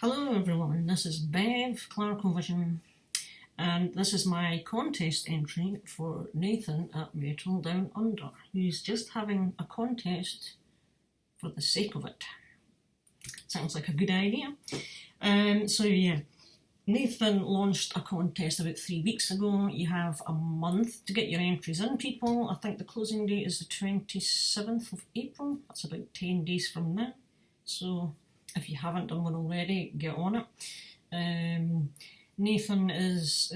Hello everyone, this is Bev Clarkovision, and this is my contest entry for Nathan at Metal Downunder, who's just having a contest for the sake of it. Sounds like a good idea. So yeah, Nathan launched a contest about 3 weeks ago. You have a month to get your entries in, people. I think the closing date is the 27th of April. That's about 10 days from now. So if you haven't done one already, get on it. Nathan is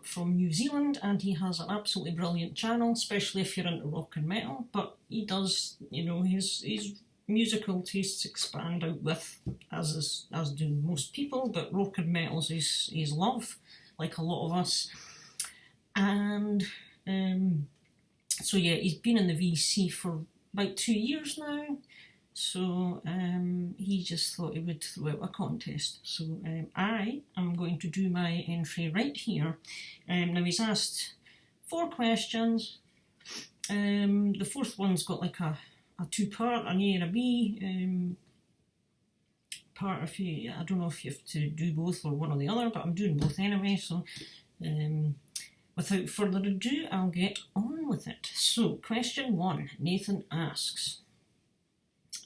from New Zealand, and he has an absolutely brilliant channel, especially if you're into rock and metal, but he does, his musical tastes expand out with, as do most people, but rock and metal's his love, like a lot of us. And so yeah, he's been in the VC for about 2 years now. So he just thought he would throw out a contest. So I am going to do my entry right here. Now he's asked 4 questions. The fourth one's got like a two-part, an A and a B part. I don't know if you have to do both or one or the other, but I'm doing both anyway. So without further ado, I'll get on with it. So question 1, Nathan asks,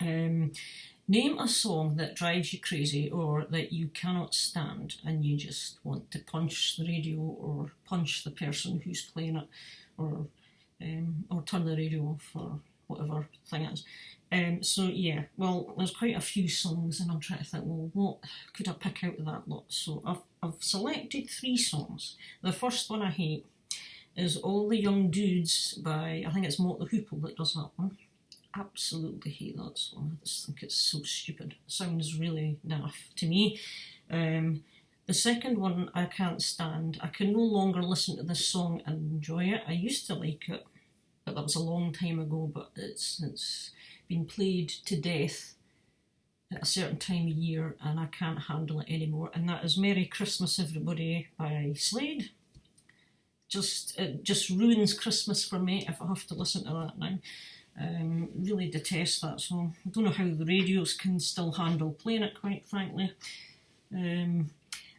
name a song that drives you crazy or that you cannot stand and you just want to punch the radio or punch the person who's playing it, or turn the radio off, or whatever thing it is. So yeah, well, there's quite a few songs and I'm trying to think, well, what could I pick out of that lot? So I've selected 3 songs. The first one I hate is All the Young Dudes by, I think it's Metal Downunder that does that one. Absolutely hate that song. I just think it's so stupid. It sounds really naff to me. The second one I can't stand. I can no longer listen to this song and enjoy it. I used to like it, but that was a long time ago, but it's been played to death at a certain time of year and I can't handle it anymore, and that is Merry Christmas Everybody by Slade. It just ruins Christmas for me if I have to listen to that now. Really detest that song. I don't know how the radios can still handle playing it, quite frankly. And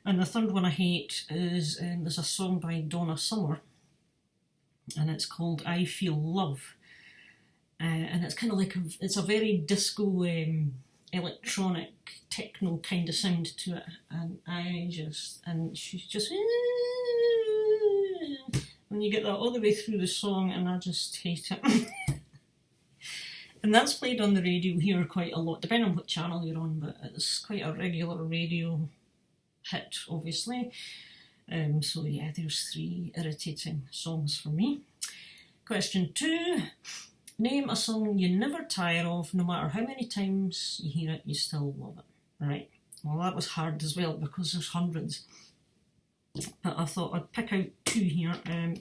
the third one I hate is there's a song by Donna Summer, and it's called I Feel Love. And it's kind of like it's a very disco, electronic, techno kind of sound to it. And she's just, when you get that all the way through the song, and I just hate it. And that's played on the radio here quite a lot, depending on what channel you're on, but it's quite a regular radio hit, obviously. So yeah, there's 3 irritating songs for me. Question 2, name a song you never tire of, no matter how many times you hear it, you still love it. Right, well that was hard as well because there's hundreds. But I thought I'd pick out 2 here.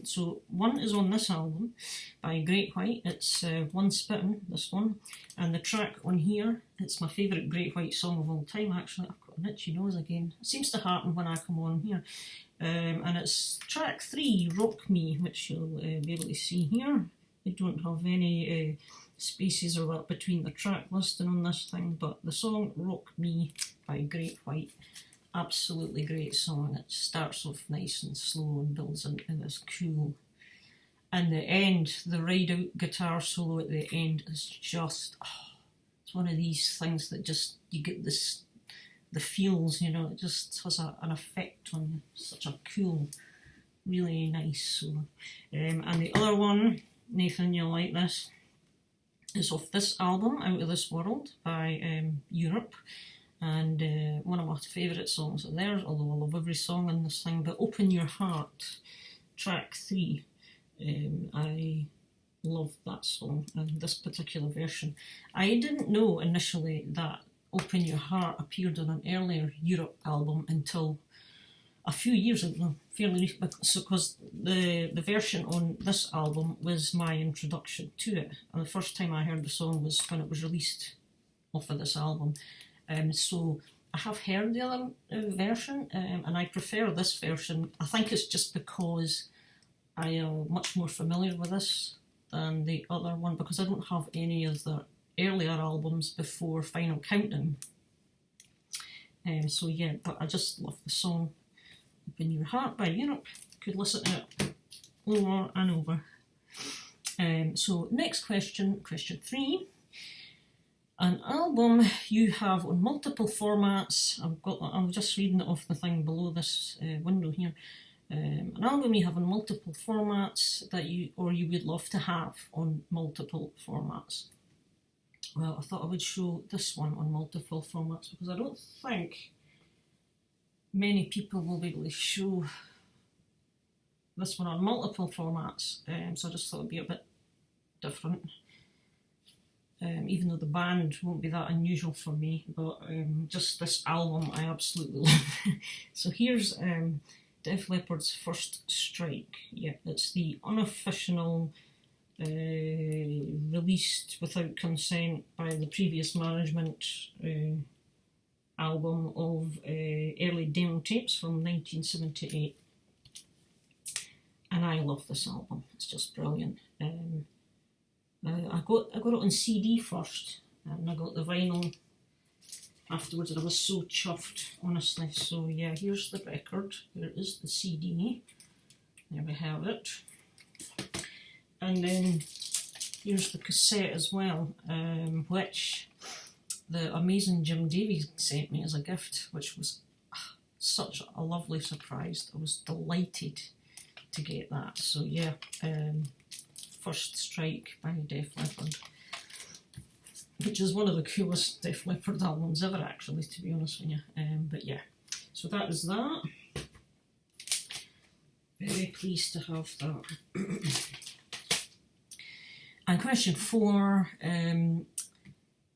So one is on this album by Great White. It's One Spittin', this one. And the track on here, it's my favourite Great White song of all time, actually. I've got an itchy nose again. It seems to happen when I come on here. And it's track 3, Rock Me, which you'll be able to see here. I don't have any spaces or that between the track listing on this thing, but the song Rock Me by Great White. Absolutely great song. It starts off nice and slow and builds into this cool. And the end, the ride out guitar solo at the end is just, it's one of these things that just, you get the feels, it just has an effect on you. Such a cool, really nice solo. And the other one, Nathan, you'll like this, is off this album, Out of This World by Europe. And one of my favourite songs of theirs, although I love every song in this thing, but Open Your Heart, track 3. I love that song and this particular version. I didn't know initially that Open Your Heart appeared on an earlier Europe album until a few years ago, because the version on this album was my introduction to it. And the first time I heard the song was when it was released off of this album. So I have heard the other version, and I prefer this version. I think it's just because I am much more familiar with this than the other one, because I don't have any of the earlier albums before Final Countdown. So yeah, but I just love the song Open Your Heart by Europe. Could listen to it over and over. So next question, question 3. An album you have on multiple formats. I'm just reading it off the thing below this window here. An album you have on multiple formats that you would love to have on multiple formats. Well, I thought I would show this one on multiple formats because I don't think many people will be able to show this one on multiple formats. So I just thought it'd be a bit different. Even though the band won't be that unusual for me, but just this album I absolutely love. So here's Def Leppard's First Strike. Yeah, it's the unofficial, released without consent by the previous management album of early demo tapes from 1978. And I love this album, it's just brilliant. I got it on CD first, and I got the vinyl afterwards, and I was so chuffed, honestly. So yeah, here's the record, there is the CD, there we have it. And then here's the cassette as well, which the amazing Jim Davies sent me as a gift, which was such a lovely surprise. I was delighted to get that. So yeah, First Strike by Def Leppard, which is one of the coolest Def Leppard albums ever, actually, to be honest with you. But yeah, so that is that. Very pleased to have that. And question 4,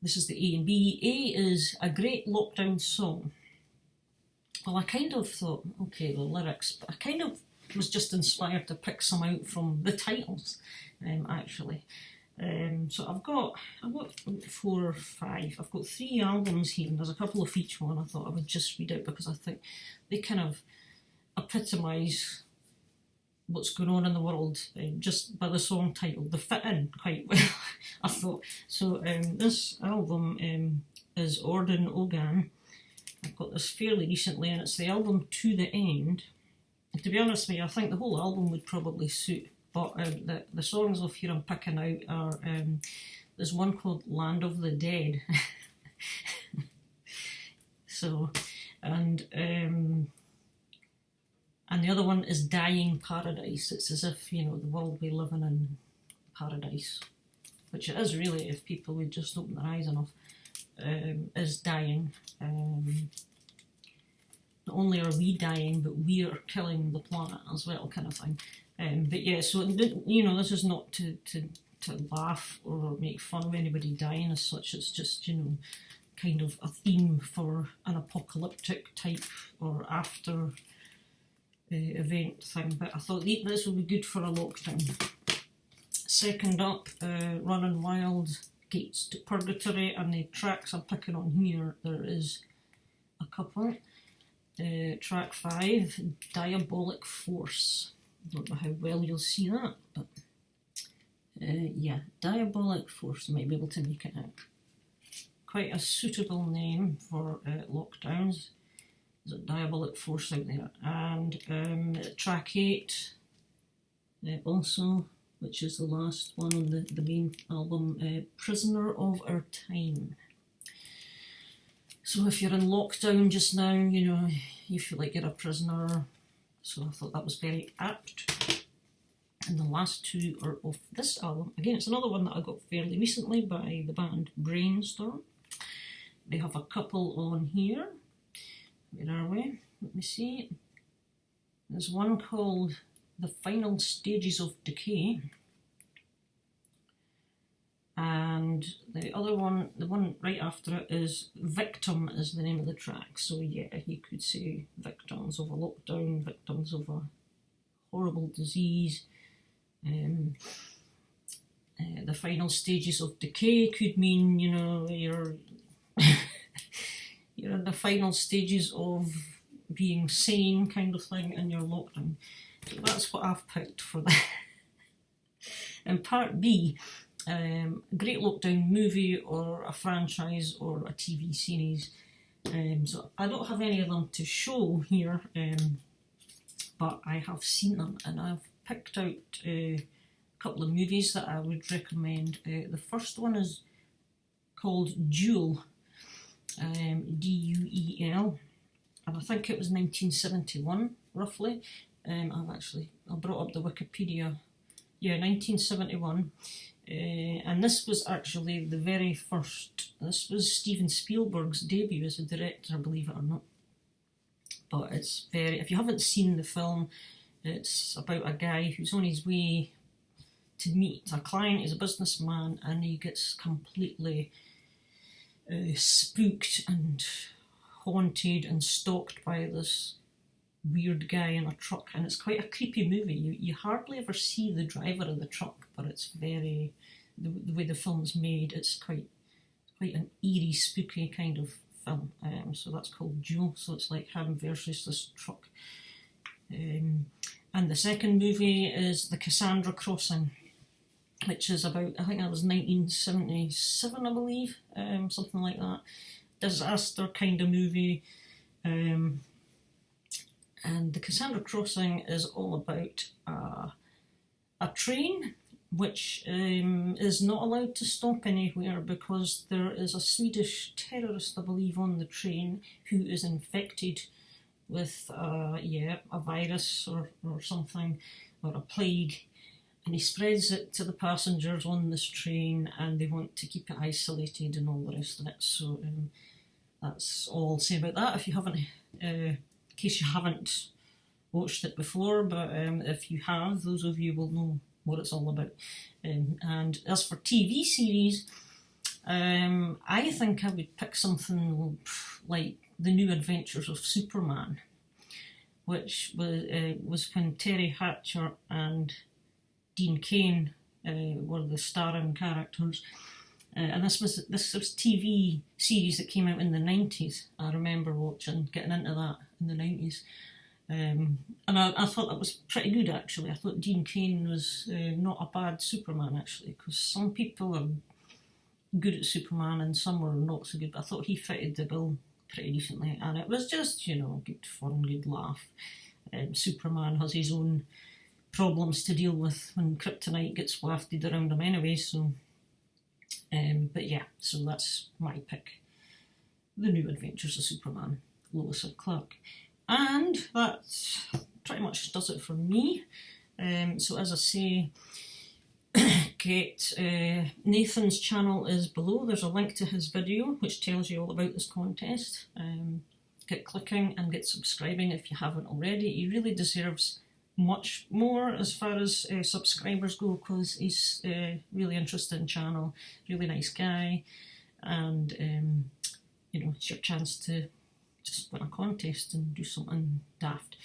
this is the A and B. A is a great lockdown song. Well, I kind of thought, okay, the lyrics, but I kind of was just inspired to pick some out from the titles, actually. So I've got 4 or 5. I've got 3 albums here, and there's a couple of each one I thought I would just read out because I think they kind of epitomise what's going on in the world just by the song title. They fit in quite well, I thought. So this album is Orden Ogan. I got this fairly recently, and it's the album To the End. And to be honest with you, I think the whole album would probably suit, but the songs off here I'm picking out are, there's one called Land of the Dead. So, and the other one is Dying Paradise. It's as if, you know, the world we live in paradise, which it is really if people would just open their eyes enough, is dying. Not only are we dying, but we are killing the planet as well, kind of thing. But yeah, so, you know, this is not to laugh or make fun of anybody dying as such. It's just, you know, kind of a theme for an apocalyptic type or after event thing. But I thought this would be good for a lockdown. Second up, Running Wild, Gates to Purgatory, and the tracks I'm picking on here, there is a couple. Track 5, Diabolic Force. I don't know how well you'll see that, but yeah, Diabolic Force, you might be able to make it out. Quite a suitable name for lockdowns. There's a Diabolic Force out there. And track 8, also, which is the last one on the main album, Prisoner of Our Time. So if you're in lockdown just now, you know, you feel like you're a prisoner. So I thought that was very apt. And the last 2 are off this album. Again, it's another one that I got fairly recently by the band Brainstorm. They have a couple on here. Where are we? Let me see. There's one called The Final Stages of Decay. And the other one, the one right after it, is Victim is the name of the track. So yeah, you could say victims of a lockdown, victims of a horrible disease. The final stages of decay could mean, you know, you're you're in the final stages of being sane, kind of thing, in your lockdown. So that's what I've picked for that. And part B, great lockdown movie or a franchise or a TV series So I don't have any of them to show here, but I have seen them, and I've picked out a couple of movies that I would recommend. The first one is called Duel, D-U-E-L, and I think it was 1971, roughly. I brought up the Wikipedia. Yeah, 1971. And this was actually the very first, this was Steven Spielberg's debut as a director, believe it or not. But it's if you haven't seen the film, it's about a guy who's on his way to meet a client. He's a businessman, and he gets completely spooked and haunted and stalked by this weird guy in a truck, and it's quite a creepy movie. You hardly ever see the driver of the truck, but it's very, the way the film's made, it's quite an eerie, spooky kind of film. So that's called Duel. So it's like him versus this truck. And the second movie is The Cassandra Crossing, which is about, I think that was 1977, I believe, something like that. Disaster kind of movie. And The Cassandra Crossing is all about a train which is not allowed to stop anywhere because there is a Swedish terrorist, I believe, on the train who is infected with a virus or something, or a plague, and he spreads it to the passengers on this train, and they want to keep it isolated and all the rest of it. So that's all I'll say about that. If you haven't, in case you haven't watched it before, but if you have, those of you will know what it's all about. And as for TV series, I think I would pick something like The New Adventures of Superman, which was when Terry Hatcher and Dean Cain were the starring characters. And this was TV series that came out in the 90s. I remember getting into that in the 90s. And I thought that was pretty good, actually. I thought Dean Cain was not a bad Superman, actually, because some people are good at Superman and some were not so good, but I thought he fitted the bill pretty decently, and it was just, good fun, good laugh. Superman has his own problems to deal with when kryptonite gets wafted around him anyway, so... but yeah, so that's my pick. The New Adventures of Superman, Lois and Clark. And that pretty much does it for me. So as I say, Nathan's channel is below. There's a link to his video which tells you all about this contest. Get clicking and get subscribing if you haven't already. He really deserves much more as far as subscribers go, because he's a really interesting channel, really nice guy, and it's your chance to just win a contest and do something daft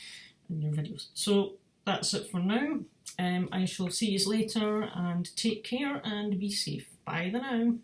in your videos. So that's it for now. I shall see you later, and take care and be safe. Bye for now.